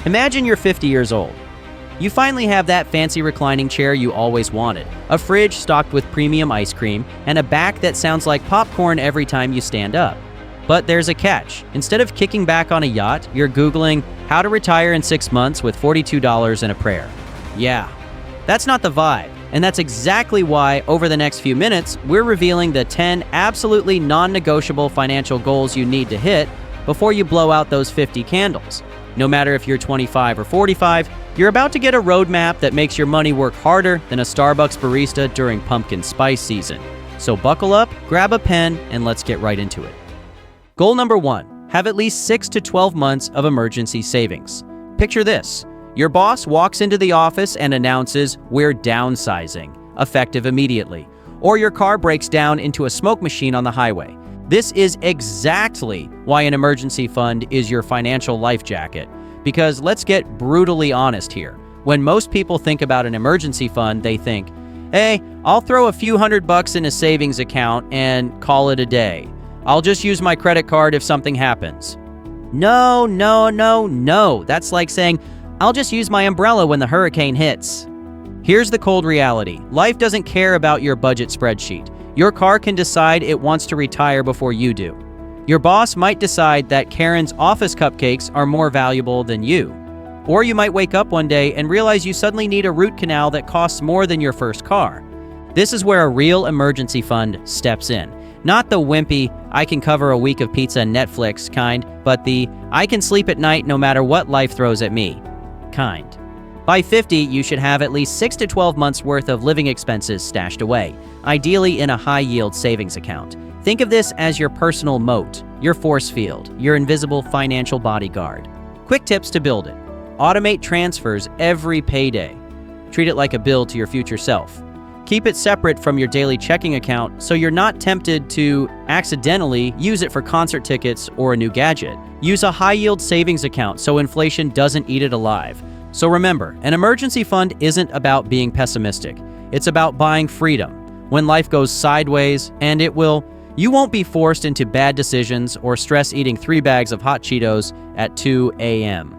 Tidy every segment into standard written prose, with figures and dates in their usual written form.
Imagine you're 50 years old. You finally have that fancy reclining chair you always wanted, a fridge stocked with premium ice cream, and a back that sounds like popcorn every time you stand up. But there's a catch. Instead of kicking back on a yacht, you're Googling how to retire in 6 months with $42 and a prayer. Yeah, that's not the vibe. And that's exactly why, over the next few minutes, we're revealing the 10 absolutely non-negotiable financial goals you need to hit before you blow out those 50 candles. No matter if you're 25 or 45, you're about to get a roadmap that makes your money work harder than a Starbucks barista during pumpkin spice season. So buckle up, grab a pen, and let's get right into it. Goal number 1, have at least 6 to 12 months of emergency savings. Picture this. Your boss walks into the office and announces, "We're downsizing," effective immediately. Or your car breaks down into a smoke machine on the highway. This is exactly why an emergency fund is your financial life jacket. Because let's get brutally honest here. When most people think about an emergency fund, they think, hey, I'll throw a few $100 in a savings account and call it a day. I'll just use my credit card if something happens. No. That's like saying, I'll just use my umbrella when the hurricane hits. Here's the cold reality. Life doesn't care about your budget spreadsheet. Your car can decide it wants to retire before you do. Your boss might decide that Karen's office cupcakes are more valuable than you. Or you might wake up one day and realize you suddenly need a root canal that costs more than your first car. This is where a real emergency fund steps in. Not the wimpy, I can cover a week of pizza and Netflix kind, but the I can sleep at night no matter what life throws at me kind. By 50, you should have at least 6 to 12 months worth of living expenses stashed away, ideally in a high-yield savings account. Think of this as your personal moat, your force field, your invisible financial bodyguard. Quick tips to build it. Automate transfers every payday. Treat it like a bill to your future self. Keep it separate from your daily checking account so you're not tempted to accidentally use it for concert tickets or a new gadget. Use a high-yield savings account so inflation doesn't eat it alive. So remember, an emergency fund isn't about being pessimistic. It's about buying freedom. When life goes sideways, and it will, you won't be forced into bad decisions or stress eating 3 bags of hot Cheetos at 2 a.m.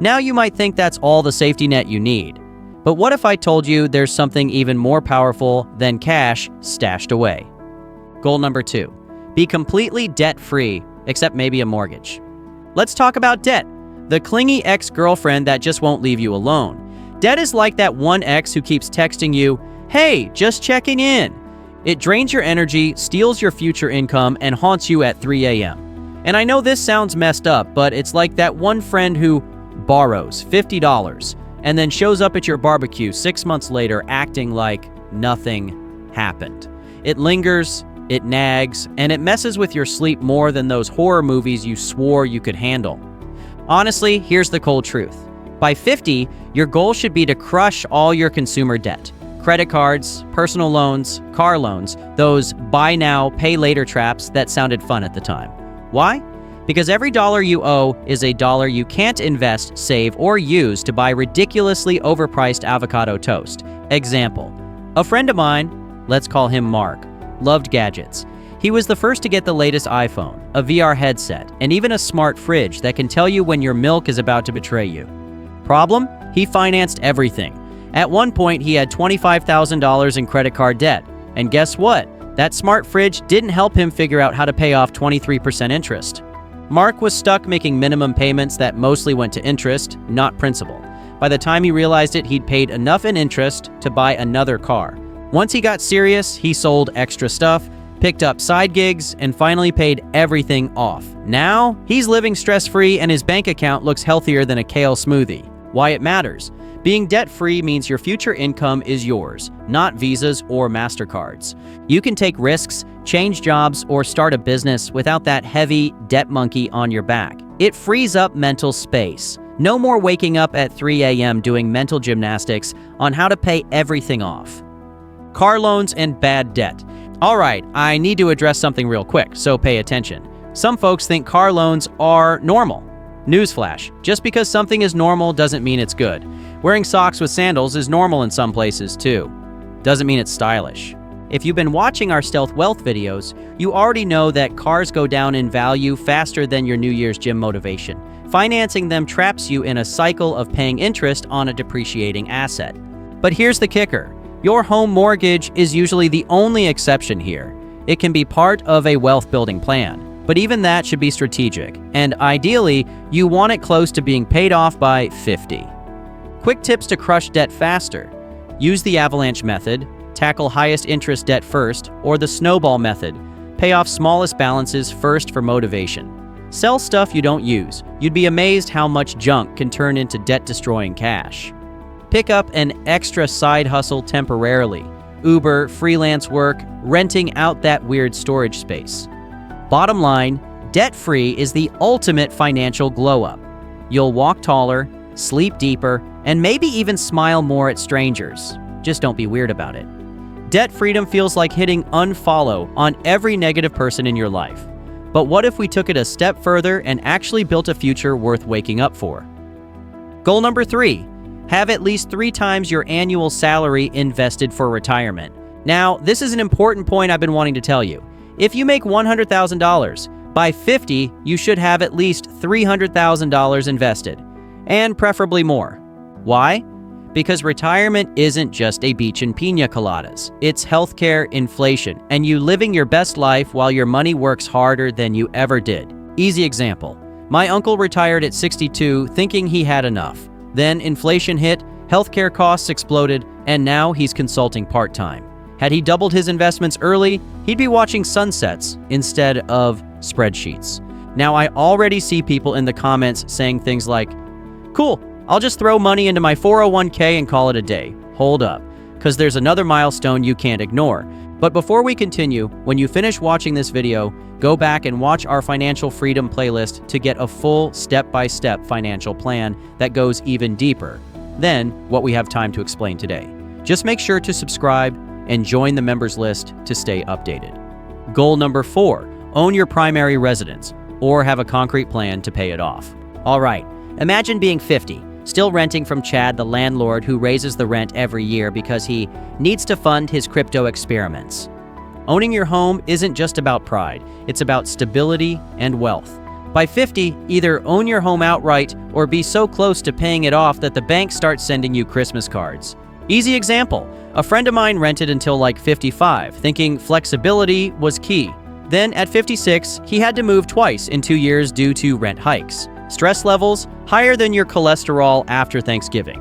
Now you might think that's all the safety net you need. But what if I told you there's something even more powerful than cash stashed away? Goal number 2, be completely debt-free, except maybe a mortgage. Let's talk about debt, the clingy ex-girlfriend that just won't leave you alone. Debt is like that one ex who keeps texting you, hey, just checking in. It drains your energy, steals your future income, and haunts you at 3 a.m. And I know this sounds messed up, but it's like that one friend who borrows $50 and then shows up at your barbecue 6 months later acting like nothing happened. It lingers, it nags, and it messes with your sleep more than those horror movies you swore you could handle. Honestly, here's the cold truth. By 50, your goal should be to crush all your consumer debt. Credit cards, personal loans, car loans, those buy now, pay later traps that sounded fun at the time. Why? Because every dollar you owe is a dollar you can't invest, save, or use to buy ridiculously overpriced avocado toast. Example, a friend of mine, let's call him Mark, loved gadgets. He was the first to get the latest iPhone, a VR headset, and even a smart fridge that can tell you when your milk is about to betray you. Problem? He financed everything. At one point, he had $25,000 in credit card debt. And guess what? That smart fridge didn't help him figure out how to pay off 23% interest. Mark was stuck making minimum payments that mostly went to interest, not principal. By the time he realized it, he'd paid enough in interest to buy another car. Once he got serious, he sold extra stuff, picked up side gigs, and finally paid everything off. Now, he's living stress-free and his bank account looks healthier than a kale smoothie. Why it matters. Being debt-free means your future income is yours, not Visas or MasterCards. You can take risks, change jobs, or start a business without that heavy debt monkey on your back. It frees up mental space. No more waking up at 3 a.m. doing mental gymnastics on how to pay everything off. Car loans and bad debt. All right, I need to address something real quick, so pay attention. Some folks think car loans are normal. Newsflash, just because something is normal doesn't mean it's good. Wearing socks with sandals is normal in some places too. Doesn't mean it's stylish. If you've been watching our Stealth Wealth videos, you already know that cars go down in value faster than your New Year's gym motivation. Financing them traps you in a cycle of paying interest on a depreciating asset. But here's the kicker. Your home mortgage is usually the only exception here. It can be part of a wealth-building plan, but even that should be strategic, and ideally, you want it close to being paid off by 50. Quick tips to crush debt faster. Use the avalanche method, tackle highest interest debt first, or the snowball method. Pay off smallest balances first for motivation. Sell stuff you don't use. You'd be amazed how much junk can turn into debt-destroying cash. Pick up an extra side hustle temporarily. Uber, freelance work, renting out that weird storage space. Bottom line, debt-free is the ultimate financial glow-up. You'll walk taller, sleep deeper, and maybe even smile more at strangers. Just don't be weird about it. Debt freedom feels like hitting unfollow on every negative person in your life. But what if we took it a step further and actually built a future worth waking up for? Goal number 3. Have at least 3 times your annual salary invested for retirement. Now, this is an important point I've been wanting to tell you. If you make $100,000, by 50, you should have at least $300,000 invested, and preferably more. Why? Because retirement isn't just a beach and pina coladas. It's healthcare, inflation, and you living your best life while your money works harder than you ever did. Easy example. My uncle retired at 62 thinking he had enough. Then inflation hit, healthcare costs exploded, and now he's consulting part-time. Had he doubled his investments early, he'd be watching sunsets instead of spreadsheets. Now I already see people in the comments saying things like, "Cool, I'll just throw money into my 401k and call it a day." Hold up, because there's another milestone you can't ignore. But before we continue, when you finish watching this video, go back and watch our financial freedom playlist to get a full step-by-step financial plan that goes even deeper than what we have time to explain today. Just make sure to subscribe and join the members list to stay updated. Goal number 4, own your primary residence or have a concrete plan to pay it off. All right, imagine being 50, still renting from Chad, the landlord who raises the rent every year because he needs to fund his crypto experiments. Owning your home isn't just about pride, it's about stability and wealth. By 50, either own your home outright or be so close to paying it off that the bank starts sending you Christmas cards. Easy example, a friend of mine rented until like 55, thinking flexibility was key. Then at 56, he had to move twice in 2 years due to rent hikes. Stress levels higher than your cholesterol after Thanksgiving.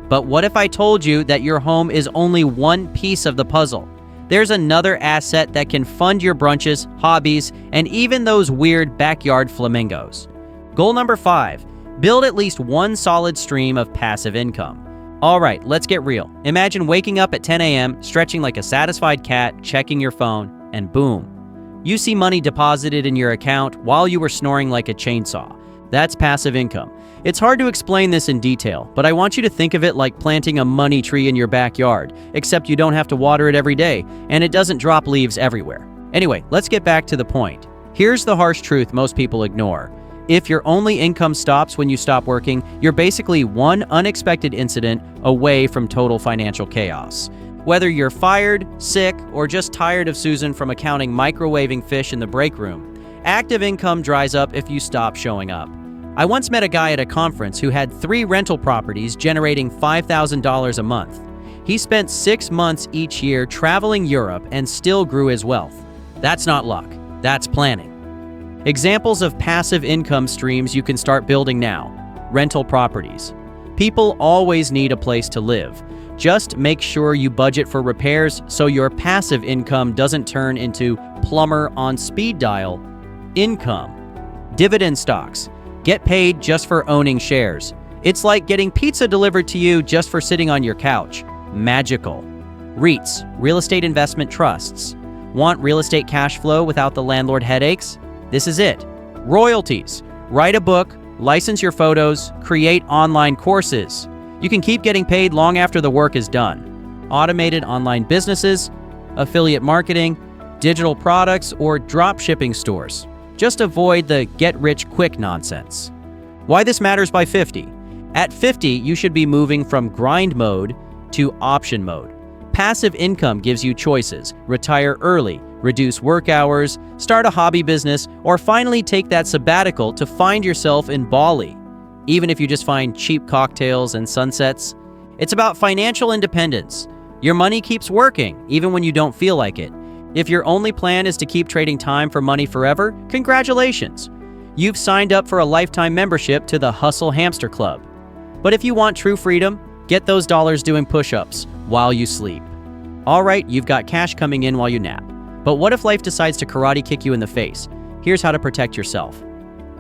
But what if I told you that your home is only one piece of the puzzle? There's another asset that can fund your brunches, hobbies, and even those weird backyard flamingos. Goal number 5, build at least one solid stream of passive income. All right, let's get real. Imagine waking up at 10 a.m., stretching like a satisfied cat, checking your phone, and boom. You see money deposited in your account while you were snoring like a chainsaw. That's passive income. It's hard to explain this in detail, but I want you to think of it like planting a money tree in your backyard, except you don't have to water it every day, and it doesn't drop leaves everywhere. Anyway, let's get back to the point. Here's the harsh truth most people ignore. If your only income stops when you stop working, you're basically one unexpected incident away from total financial chaos. Whether you're fired, sick, or just tired of Susan from accounting microwaving fish in the break room, active income dries up if you stop showing up. I once met a guy at a conference who had 3 rental properties generating $5,000 a month. He spent 6 months each year traveling Europe and still grew his wealth. That's not luck, that's planning. Examples of passive income streams you can start building now. Rental properties. People always need a place to live. Just make sure you budget for repairs so your passive income doesn't turn into plumber on speed dial income. Dividend stocks. Get paid just for owning shares. It's like getting pizza delivered to you just for sitting on your couch. Magical. REITs, real estate investment trusts. Want real estate cash flow without the landlord headaches? This is it. Royalties. Write a book, license your photos, create online courses. You can keep getting paid long after the work is done. Automated online businesses, affiliate marketing, digital products, or drop shipping stores. Just avoid the get-rich-quick nonsense. Why this matters by 50. At 50, you should be moving from grind mode to option mode. Passive income gives you choices. Retire early, reduce work hours, start a hobby business, or finally take that sabbatical to find yourself in Bali. even if you just find cheap cocktails and sunsets. It's about financial independence. Your money keeps working, even when you don't feel like it. If your only plan is to keep trading time for money forever, congratulations. You've signed up for a lifetime membership to the Hustle Hamster Club. But if you want true freedom, get those dollars doing push-ups while you sleep. All right, you've got cash coming in while you nap. But what if life decides to karate kick you in the face? Here's how to protect yourself.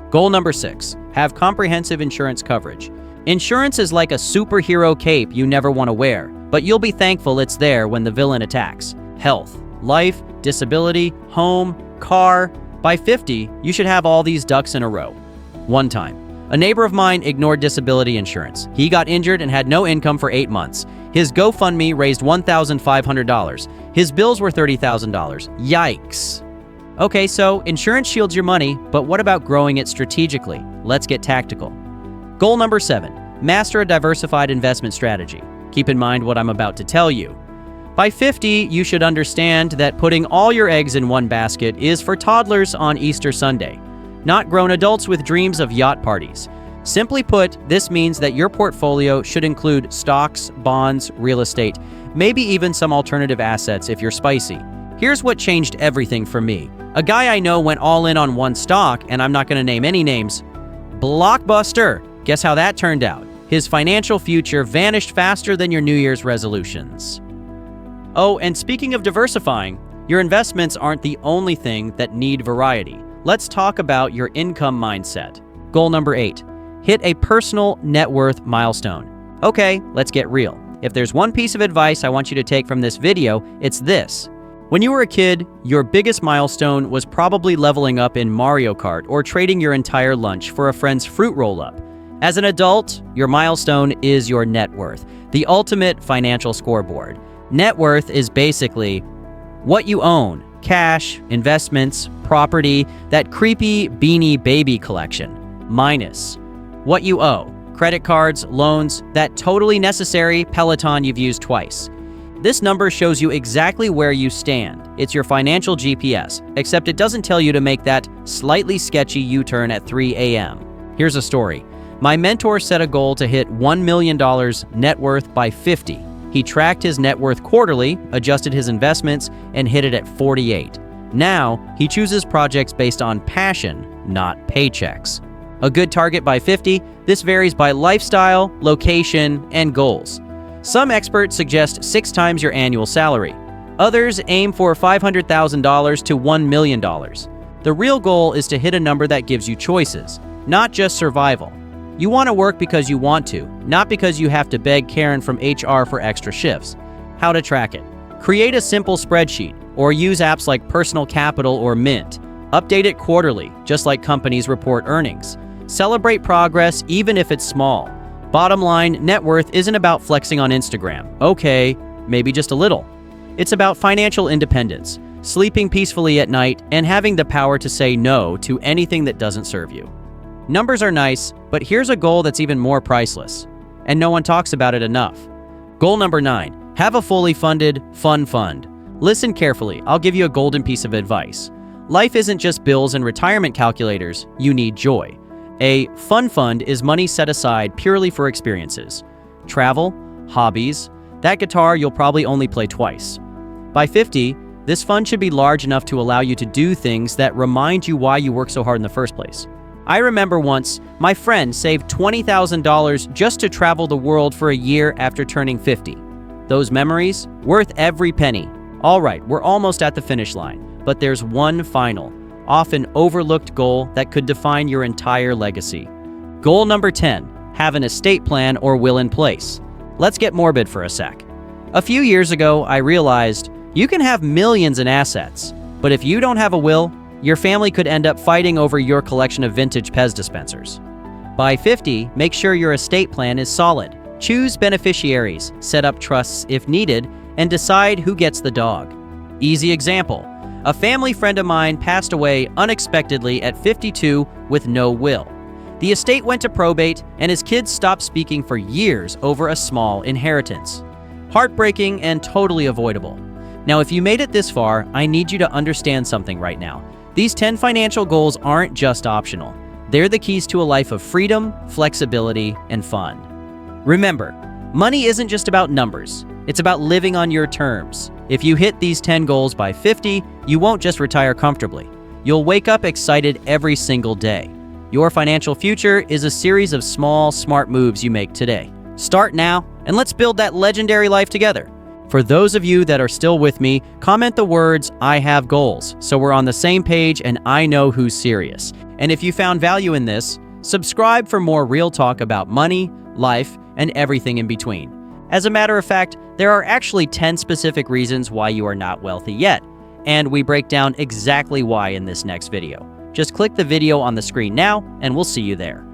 Goal number 6, have comprehensive insurance coverage. Insurance is like a superhero cape you never want to wear, but you'll be thankful it's there when the villain attacks. Health, life, disability, home, car. By 50, you should have all these ducks in a row. One time, a neighbor of mine ignored disability insurance. He got injured and had no income for 8 months. His GoFundMe raised $1,500. His bills were $30,000. Yikes. Okay, so insurance shields your money, but what about growing it strategically? Let's get tactical. Goal number 7, master a diversified investment strategy. Keep in mind what I'm about to tell you. By 50, you should understand that putting all your eggs in one basket is for toddlers on Easter Sunday, not grown adults with dreams of yacht parties. Simply put, this means that your portfolio should include stocks, bonds, real estate, maybe even some alternative assets if you're spicy. Here's what changed everything for me. A guy I know went all in on one stock, and I'm not going to name any names. Blockbuster! Guess how that turned out? His financial future vanished faster than your New Year's resolutions. Oh, and speaking of diversifying, your investments aren't the only thing that need variety. Let's talk about your income mindset. Goal number 8, hit a personal net worth milestone. Okay, let's get real. If there's one piece of advice I want you to take from this video, it's this. When you were a kid, your biggest milestone was probably leveling up in Mario Kart or trading your entire lunch for a friend's fruit roll-up. As an adult, your milestone is your net worth, the ultimate financial scoreboard. Net worth is basically what you own, cash, investments, property, that creepy Beanie Baby collection, minus what you owe, credit cards, loans, that totally necessary Peloton you've used twice. This number shows you exactly where you stand. It's your financial GPS, except it doesn't tell you to make that slightly sketchy U-turn at 3 a.m. Here's a story. My mentor set a goal to hit $1 million net worth by 50. He tracked his net worth quarterly, adjusted his investments, and hit it at 48. Now, he chooses projects based on passion, not paychecks. A good target by 50, this varies by lifestyle, location, and goals. Some experts suggest 6 times your annual salary. Others aim for $500,000 to $1 million. The real goal is to hit a number that gives you choices, not just survival. You want to work because you want to, not because you have to beg Karen from HR for extra shifts. How to track it? Create a simple spreadsheet, or use apps like Personal Capital or Mint. Update it quarterly, just like companies report earnings. Celebrate progress, even if it's small. Bottom line, net worth isn't about flexing on Instagram. Okay, maybe just a little. It's about financial independence, sleeping peacefully at night, and having the power to say no to anything that doesn't serve you. Numbers are nice, but here's a goal that's even more priceless, and no one talks about it enough. Goal number 9, have a fully funded fun fund. Listen carefully, I'll give you a golden piece of advice. Life isn't just bills and retirement calculators, you need joy. A fun fund is money set aside purely for experiences. Travel, hobbies, that guitar you'll probably only play twice. By 50, this fund should be large enough to allow you to do things that remind you why you work so hard in the first place. I remember once, my friend saved $20,000 just to travel the world for a year after turning 50. Those memories, worth every penny. All right, we're almost at the finish line, but there's one final, often overlooked goal that could define your entire legacy. Goal number 10, have an estate plan or will in place. Let's get morbid for a sec. A few years ago, I realized you can have millions in assets, but if you don't have a will, your family could end up fighting over your collection of vintage Pez dispensers. By 50, make sure your estate plan is solid. Choose beneficiaries, set up trusts if needed, and decide who gets the dog. Easy example. A family friend of mine passed away unexpectedly at 52 with no will. The estate went to probate, and his kids stopped speaking for years over a small inheritance. Heartbreaking and totally avoidable. Now, if you made it this far, I need you to understand something right now. These 10 financial goals aren't just optional. They're the keys to a life of freedom, flexibility, and fun. Remember, money isn't just about numbers. It's about living on your terms. If you hit these 10 goals by 50, you won't just retire comfortably. You'll wake up excited every single day. Your financial future is a series of small, smart moves you make today. Start now, and let's build that legendary life together. For those of you that are still with me, comment the words, "I have goals," so we're on the same page and I know who's serious. And if you found value in this, subscribe for more real talk about money, life, and everything in between. As a matter of fact, there are actually 10 specific reasons why you are not wealthy yet, and we break down exactly why in this next video. Just click the video on the screen now, and we'll see you there.